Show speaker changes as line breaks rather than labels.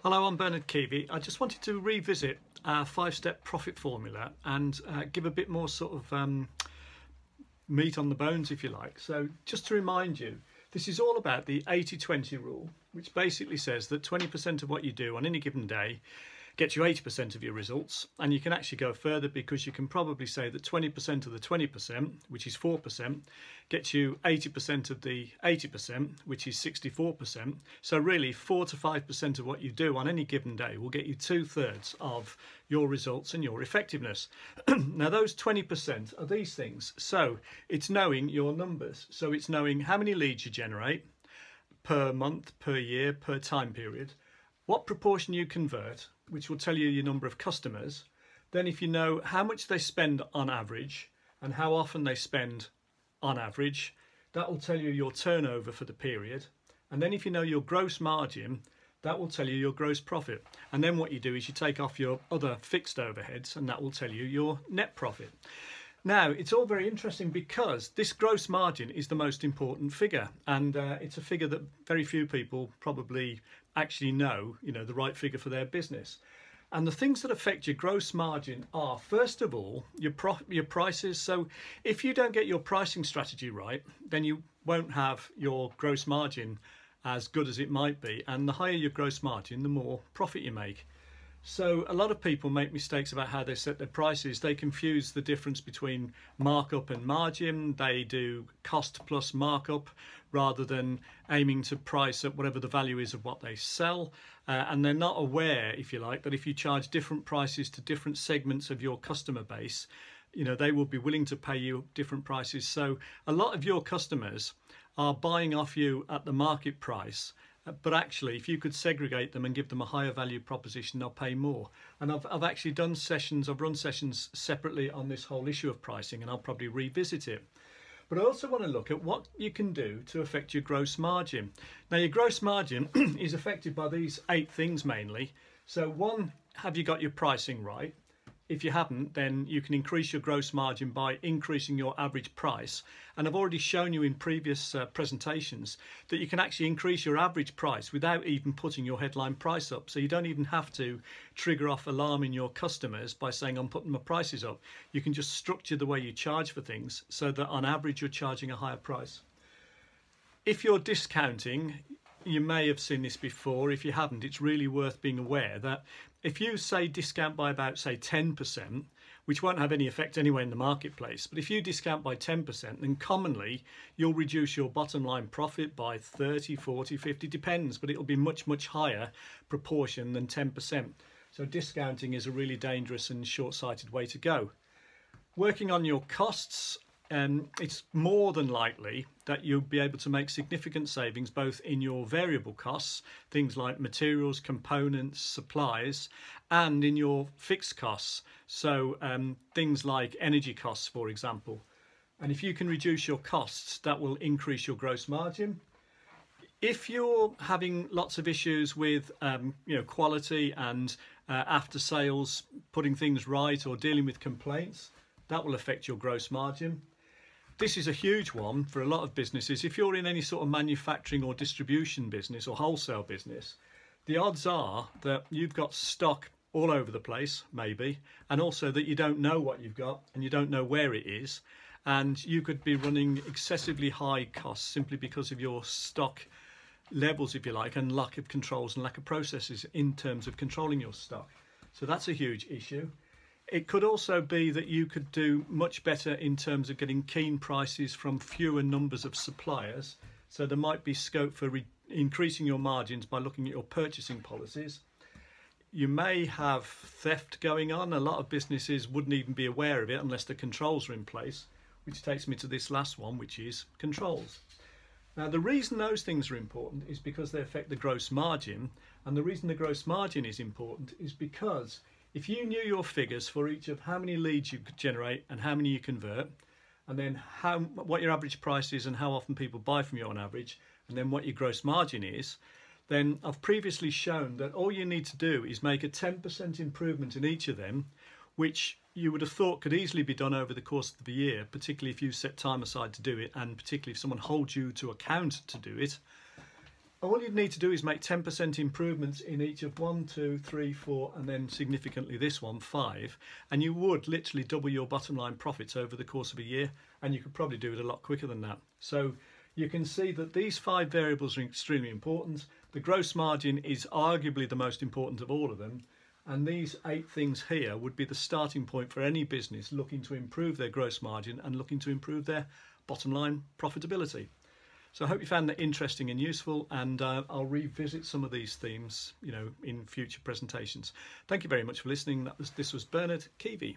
Hello, I'm Bernard Keavy. I just wanted to revisit our five-step profit formula and give a bit more sort of meat on the bones, if you like. So just to remind you, this is all about the 80-20 rule, which basically says that 20% of what you do on any given day gets you 80% of your results. And you can actually go further, because you can probably say that 20% of the 20%, which is 4%, gets you 80% of the 80%, which is 64%. So really 4 to 5% of what you do on any given day will get you 2/3 of your results and your effectiveness. Now those 20% are these things. So it's knowing your numbers. So it's knowing how many leads you generate per month, per year, per time period, what proportion you convert, which will tell you your number of customers. Then if you know how much they spend on average and how often they spend on average, that will tell you your turnover for the period. And then if you know your gross margin, that will tell you your gross profit. And then what you do is you take off your other fixed overheads, and that will tell you your net profit. Now, it's all very interesting because this gross margin is the most important figure, and it's a figure that very few people probably actually know, the right figure for their business. And the things that affect your gross margin are, first of all, your prices. So if you don't get your pricing strategy right, then you won't have your gross margin as good as it might be. And the higher your gross margin, the more profit you make. So a lot of people make mistakes about how they set their prices. They confuse the difference between markup and margin. They do cost plus markup rather than aiming to price at whatever the value is of what they sell. And they're not aware, if you like, that if you charge different prices to different segments of your customer base, they will be willing to pay you different prices. So a lot of your customers are buying off you at the market price. But actually, if you could segregate them and give them a higher value proposition, they'll pay more. And I've actually done sessions, I've run sessions separately on this whole issue of pricing, and I'll probably revisit it. But I also want to look at what you can do to affect your gross margin. Now, your gross margin is affected by these 8 things mainly. So one, have you got your pricing right? If you haven't, then you can increase your gross margin by increasing your average price. And I've already shown you in previous presentations that you can actually increase your average price without even putting your headline price up. So you don't even have to trigger off alarming your customers by saying, I'm putting my prices up. You can just structure the way you charge for things so that on average you're charging a higher price. If you're discounting, you may have seen this before. If you haven't, it's really worth being aware that if you say discount by about, say, 10%, which won't have any effect anyway in the marketplace, but if you discount by 10%, then commonly you'll reduce your bottom line profit by 30, 40, 50, depends, but it'll be much, much higher proportion than 10%. So discounting is a really dangerous and short-sighted way to go. Working on your costs, it's more than likely that you'll be able to make significant savings both in your variable costs, things like materials, components, supplies, and in your fixed costs, so things like energy costs, for example. And if you can reduce your costs, that will increase your gross margin. If you're having lots of issues with quality and after sales, putting things right, or dealing with complaints, that will affect your gross margin. This is a huge one for a lot of businesses. If you're in any sort of manufacturing or distribution business or wholesale business, the odds are that you've got stock all over the place, maybe, and also that you don't know what you've got and you don't know where it is. And you could be running excessively high costs simply because of your stock levels, if you like, and lack of controls and lack of processes in terms of controlling your stock. So that's a huge issue. It could also be that you could do much better in terms of getting keen prices from fewer numbers of suppliers. So there might be scope for increasing your margins by looking at your purchasing policies. You may have theft going on. A lot of businesses wouldn't even be aware of it unless the controls are in place, which takes me to this last one, which is controls. Now, the reason those things are important is because they affect the gross margin. And the reason the gross margin is important is because if you knew your figures for each of how many leads you could generate and how many you convert, and then what your average price is and how often people buy from you on average, and then what your gross margin is, then I've previously shown that all you need to do is make a 10% improvement in each of them, which you would have thought could easily be done over the course of the year, particularly if you set time aside to do it, and particularly if someone holds you to account to do it. all you'd need to do is make 10% improvements in each of 1, 2, 3, 4, and then significantly this one, 5, and you would literally double your bottom line profits over the course of a year, and you could probably do it a lot quicker than that. So you can see that these 5 variables are extremely important. The gross margin is arguably the most important of all of them, and these 8 things here would be the starting point for any business looking to improve their gross margin and looking to improve their bottom line profitability. So I hope you found that interesting and useful, and I'll revisit some of these themes, in future presentations. Thank you very much for listening. This was Bernard Keavy.